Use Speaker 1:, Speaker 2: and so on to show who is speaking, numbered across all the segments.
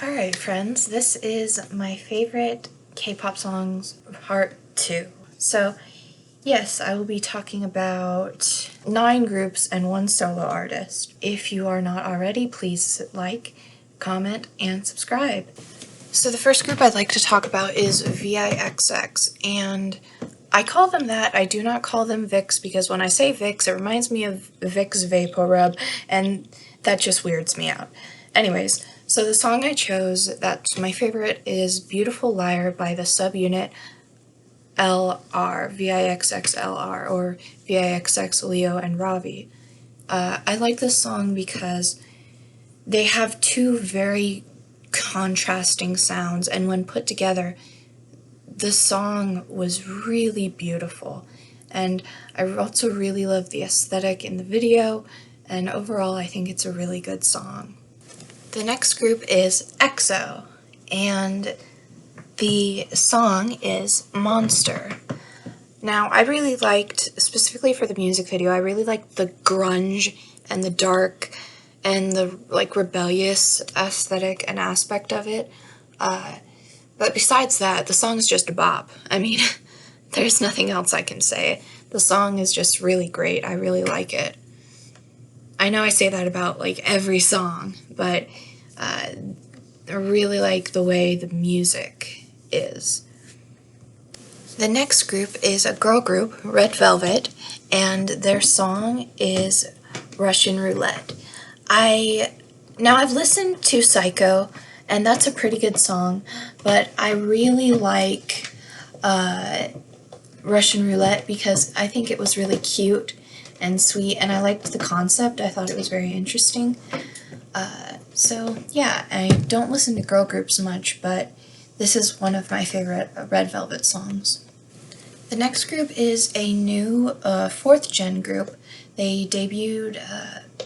Speaker 1: Alright friends, this is my favorite K-pop songs part 2. So yes, I will be talking about 9 groups and 1 solo artist. If you are not already, please like, comment, and subscribe. So the first group I'd like to talk about is Vixx, and I call them that. I do not call them Vixx because when I say Vixx, it reminds me of Vicks VapoRub, and that just weirds me out. Anyways, so the song I chose that's my favorite is Beautiful Liar by the subunit LR, VIXXLR, or VIXX Leo and Ravi. I like this song because they have 2 very contrasting sounds, and when put together, the song was really beautiful. And I also really love the aesthetic in the video, and overall I think it's a really good song. The next group is EXO, and the song is Monster. Now, I really liked, specifically for the music video, I really liked the grunge and the dark and the rebellious aesthetic and aspect of it. But besides that, the song is just a bop. I mean, there's nothing else I can say. The song is just really great. I really like it. I know I say that about every song, but I really like the way the music is. The next group is a girl group, Red Velvet, and their song is Russian Roulette. Now I've listened to Psycho, and that's a pretty good song, but I really like Russian Roulette because I think it was really cute and sweet, and I liked the concept. I thought it was very interesting. So yeah, I don't listen to girl groups much, but this is one of my favorite Red Velvet songs. The next group is a new 4th gen group. They debuted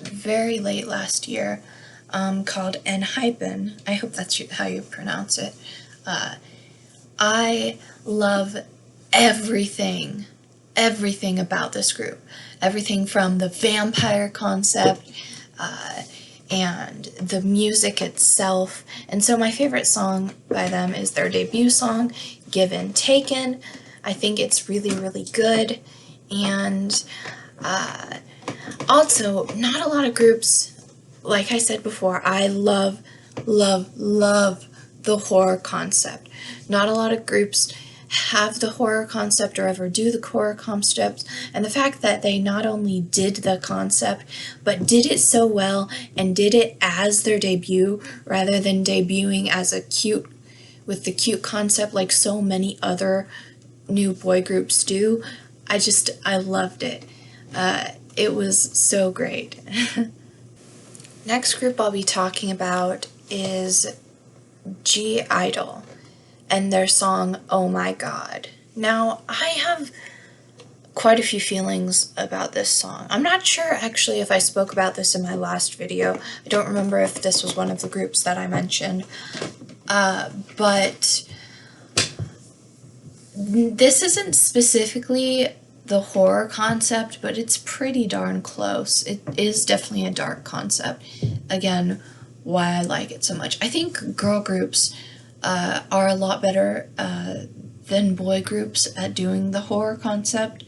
Speaker 1: very late last year, called hyphen. I hope that's how you pronounce it. I love everything about this group. Everything from the vampire concept and the music itself. And so my favorite song by them is their debut song, Given Taken. I think it's really, really good. And also, not a lot of groups, like I said before, I love the horror concept. Not a lot of groups have the horror concept or ever do the horror concept, and the fact that they not only did the concept but did it so well and did it as their debut rather than debuting as with the cute concept like so many other new boy groups do. I loved it. It was so great. Next group I'll be talking about is (G)I-DLE and their song Oh My God. Now, I have quite a few feelings about this song. I'm not sure actually if I spoke about this in my last video. I don't remember if this was one of the groups that I mentioned. But this isn't specifically the horror concept, but it's pretty darn close. It is definitely a dark concept. Again, why I like it so much. I think girl groups are a lot better than boy groups at doing the horror concept,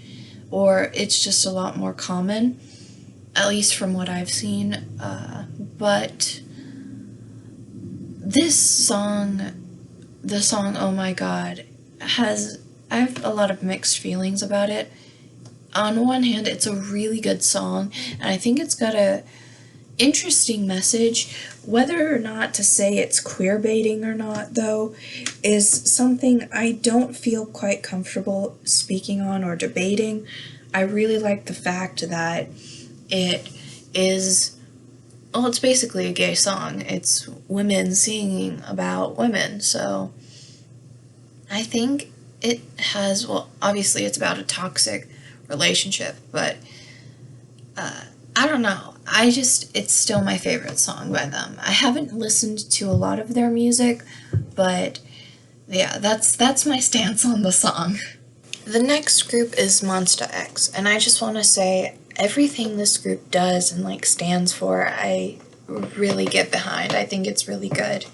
Speaker 1: or it's just a lot more common, at least from what I've seen. But this song, the song Oh My God, I have a lot of mixed feelings about it. On one hand, it's a really good song, and I think it's got a interesting message. Whether or not to say it's queer baiting or not, though, is something I don't feel quite comfortable speaking on or debating. I really like the fact that it is, well, it's basically a gay song. It's women singing about women, so I think it has, well, obviously it's about a toxic relationship, but I don't know. It's still my favorite song by them. I haven't listened to a lot of their music, but yeah, that's my stance on the song. The next group is Monsta X, and I just want to say everything this group does and stands for, I really get behind. I think it's really good.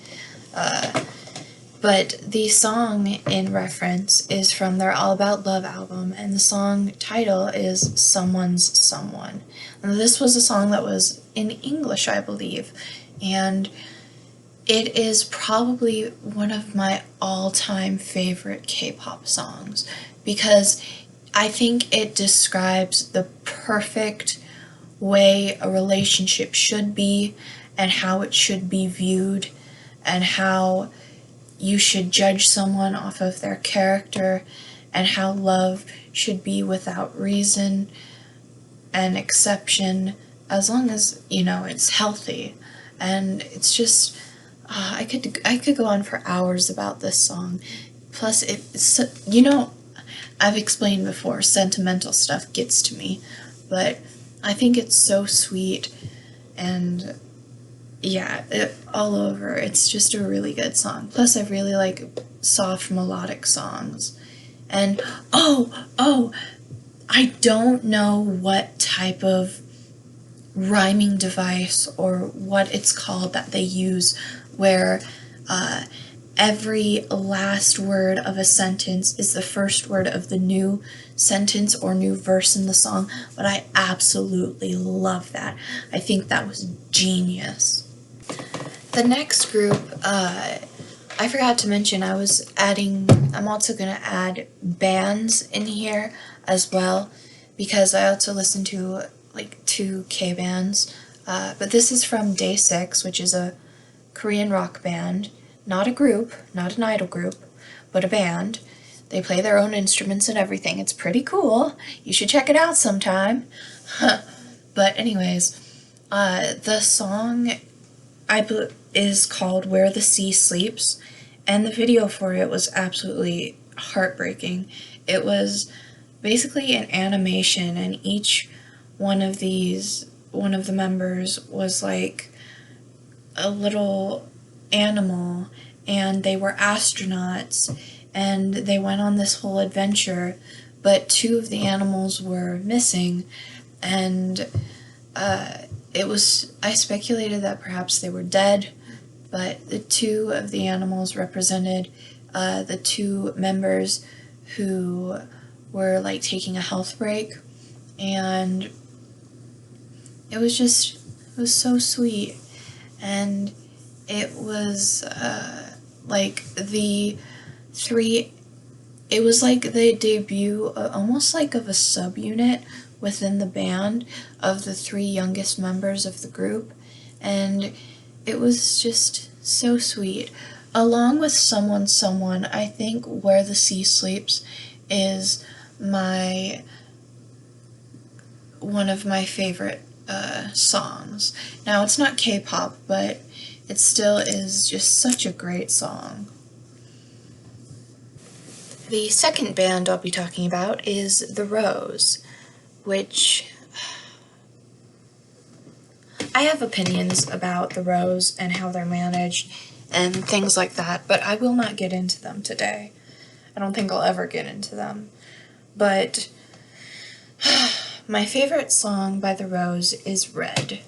Speaker 1: But the song in reference is from their All About Love album, and the song title is Someone's Someone. And this was a song that was in English, I believe, and it is probably one of my all-time favorite K-pop songs because I think it describes the perfect way a relationship should be and how it should be viewed and how you should judge someone off of their character and how love should be without reason and exception as long as, it's healthy. And it's just, I could go on for hours about this song. Plus, I've explained before, sentimental stuff gets to me, but I think it's so sweet and all over. It's just a really good song. Plus, I really like soft melodic songs. And I don't know what type of rhyming device or what it's called that they use where every last word of a sentence is the first word of the new sentence or new verse in the song, but I absolutely love that. I think that was genius. The next group, I forgot to mention I'm also going to add bands in here as well, because I also listen to like 2 K-bands, but this is from DaySix, which is a Korean rock band, not a group, not an idol group, but a band. They play their own instruments and everything. It's pretty cool. You should check it out sometime. But anyways, the song is called Where the Sea Sleeps, and the video for it was absolutely heartbreaking. It was basically an animation, and each one of the members was like a little animal, and they were astronauts, and they went on this whole adventure, but 2 of the animals were missing, and I speculated that perhaps they were dead, but the 2 of the animals represented the 2 members who were like taking a health break, and it was so sweet. And it was it was like the debut almost like of a subunit within the band of the 3 youngest members of the group, and it was just so sweet. Along with Someone, I think Where the Sea Sleeps is one of my favorite songs. Now, it's not K-pop, but it still is just such a great song. The second band I'll be talking about is The Rose, which I have opinions about The Rose and how they're managed and things like that, but I will not get into them today. I don't think I'll ever get into them. But my favorite song by The Rose is Red.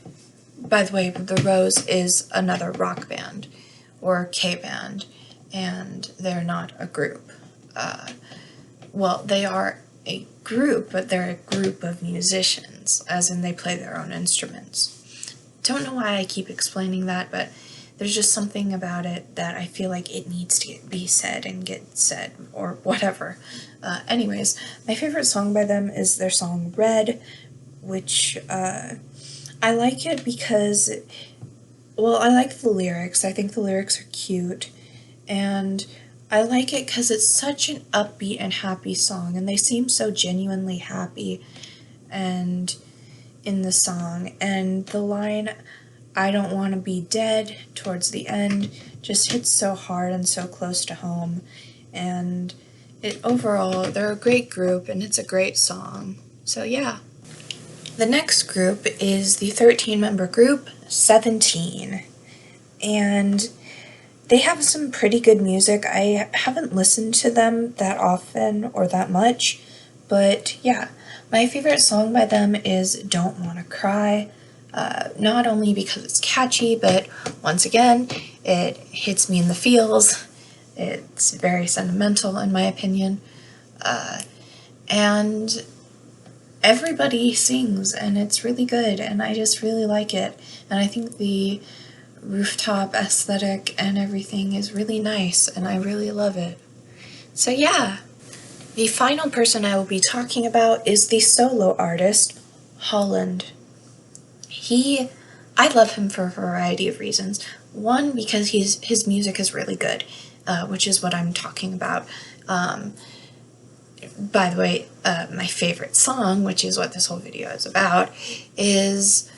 Speaker 1: By the way, The Rose is another rock band or K-band, and they're not a group. They are a group, but they're a group of musicians, as in they play their own instruments. Don't know why I keep explaining that, but there's just something about it that I feel like it needs to be said and get said, or whatever. Anyways, my favorite song by them is their song Red, which I like it because, I like the lyrics. I think the lyrics are cute, and I like it because it's such an upbeat and happy song, and they seem so genuinely happy and in the song. And the line, I don't want to be dead, towards the end, just hits so hard and so close to home. And overall, they're a great group, and it's a great song. So yeah. The next group is the 13-member group, 17. And they have some pretty good music. I haven't listened to them that often or that much, but yeah. My favorite song by them is Don't Wanna Cry. not only because it's catchy, but once again, it hits me in the feels. It's very sentimental in my opinion. And everybody sings, and it's really good, and I just really like it. And I think the rooftop aesthetic and everything is really nice, and I really love it. So yeah, the final person I will be talking about is the solo artist, Holland. I love him for a variety of reasons. One, because his music is really good, which is what I'm talking about. By the way, my favorite song, which is what this whole video is about, is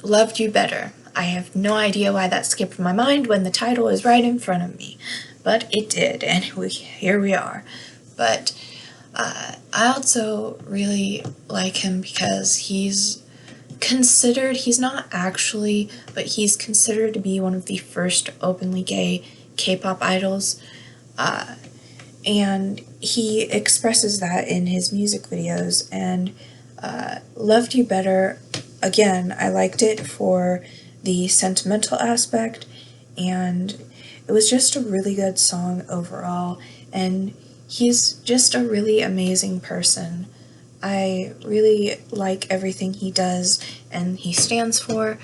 Speaker 1: Loved You Better. I have no idea why that skipped my mind when the title is right in front of me, but it did, and here we are. But I also really like him because he's not actually, but he's considered to be one of the first openly gay K-pop idols. And he expresses that in his music videos, and Loved You Better, again, I liked it for the sentimental aspect, and it was just a really good song overall, and he's just a really amazing person. I really like everything he does and he stands for,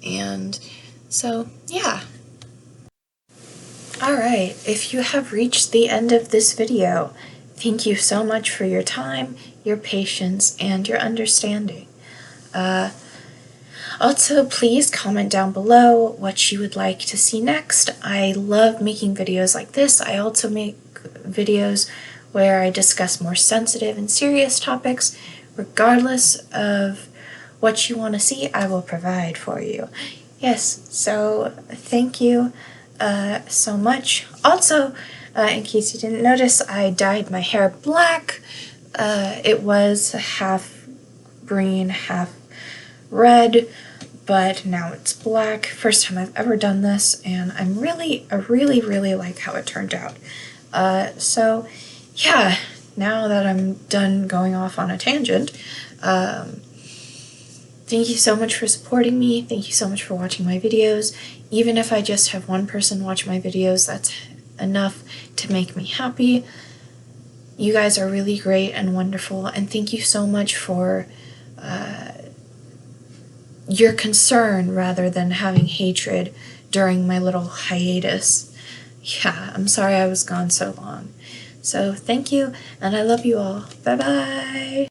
Speaker 1: and so, yeah. Alright, if you have reached the end of this video, thank you so much for your time, your patience, and your understanding. Also, please comment down below what you would like to see next. I love making videos like this. I also make videos where I discuss more sensitive and serious topics. Regardless of what you want to see, I will provide for you. Yes, so thank you so much. Also, in case you didn't notice, I dyed my hair black. It was half green, half red, but now it's black. First time I've ever done this, and I really like how it turned out. So yeah, now that I'm done going off on a tangent, thank you so much for supporting me. Thank you so much for watching my videos. Even if I just have one person watch my videos, that's enough to make me happy. You guys are really great and wonderful, and thank you so much for your concern rather than having hatred during my little hiatus. Yeah, I'm sorry I was gone so long. So thank you, and I love you all. Bye-bye!